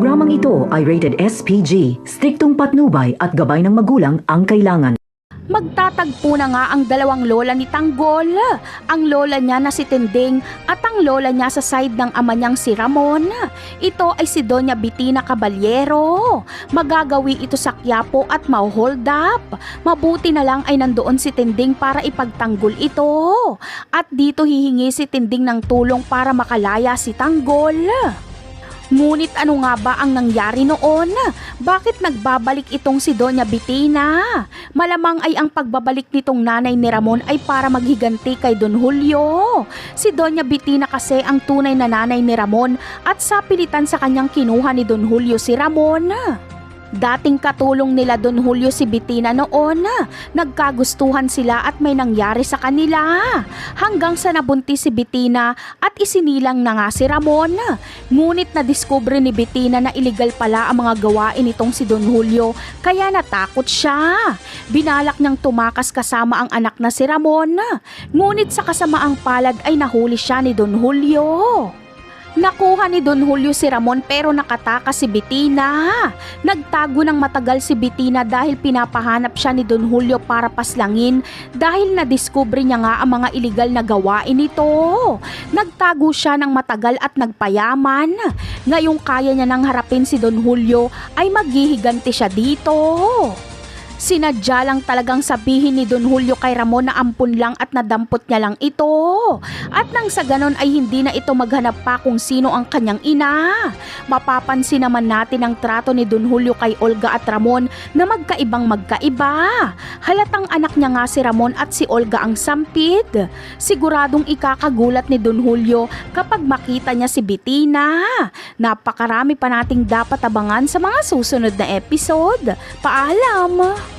Programang ito ay rated SPG, striktong patnubay at gabay ng magulang ang kailangan. Magtatagpo na nga ang dalawang lola ni Tanggol. Ang lola niya na si Tinding at ang lola niya sa side ng ama niyang si Ramon. Ito ay si Doña Bitina Caballero. Magagawi ito sa Quiapo at mau-hold up. Mabuti na lang ay nandoon si Tinding para ipagtanggol ito. At dito hihingi si Tinding ng tulong para makalaya si Tanggol. Ngunit ano nga ba ang nangyari noon? Bakit nagbabalik itong si Doña Bitina? Malamang ay ang pagbabalik nitong nanay ni Ramon ay para maghiganti kay Don Julio. Si Doña Bitina kasi ang tunay na nanay ni Ramon at sa pilitan sa kanyang kinuha ni Don Julio si Ramon. Dating katulong nila Don Julio si Bitina noon. Nagkagustuhan sila at may nangyari sa kanila. Hanggang sa nabuntis si Bitina at isinilang na nga si Ramon. Ngunit nadiskubre ni Bitina na iligal pala ang mga gawain nitong si Don Julio kaya natakot siya. Binalak niyang tumakas kasama ang anak na si Ramon. Ngunit sa kasamaang palad ay nahuli siya ni Don Julio. Nakuha ni Don Julio si Ramon pero nakatakas si Bitina. Nagtago ng matagal si Bitina dahil pinapahanap siya ni Don Julio para paslangin dahil nadiskubre niya nga ang mga iligal na gawain nito. Nagtago siya ng matagal at nagpayaman. Ngayong kaya niya nang harapin si Don Julio ay maghihiganti siya dito. Sinadya lang talagang sabihin ni Don Julio kay Ramon na ampun lang at nadampot niya lang ito. At nang sa ganon ay hindi na ito maghanap pa kung sino ang kanyang ina. Mapapansin naman natin ang trato ni Don Julio kay Olga at Ramon na magkaibang magkaiba. Halatang anak niya nga si Ramon at si Olga ang sampid. Siguradong ikakagulat ni Don Julio kapag makita niya si Bitina. Napakarami pa nating dapat abangan sa mga susunod na episode. Paalam!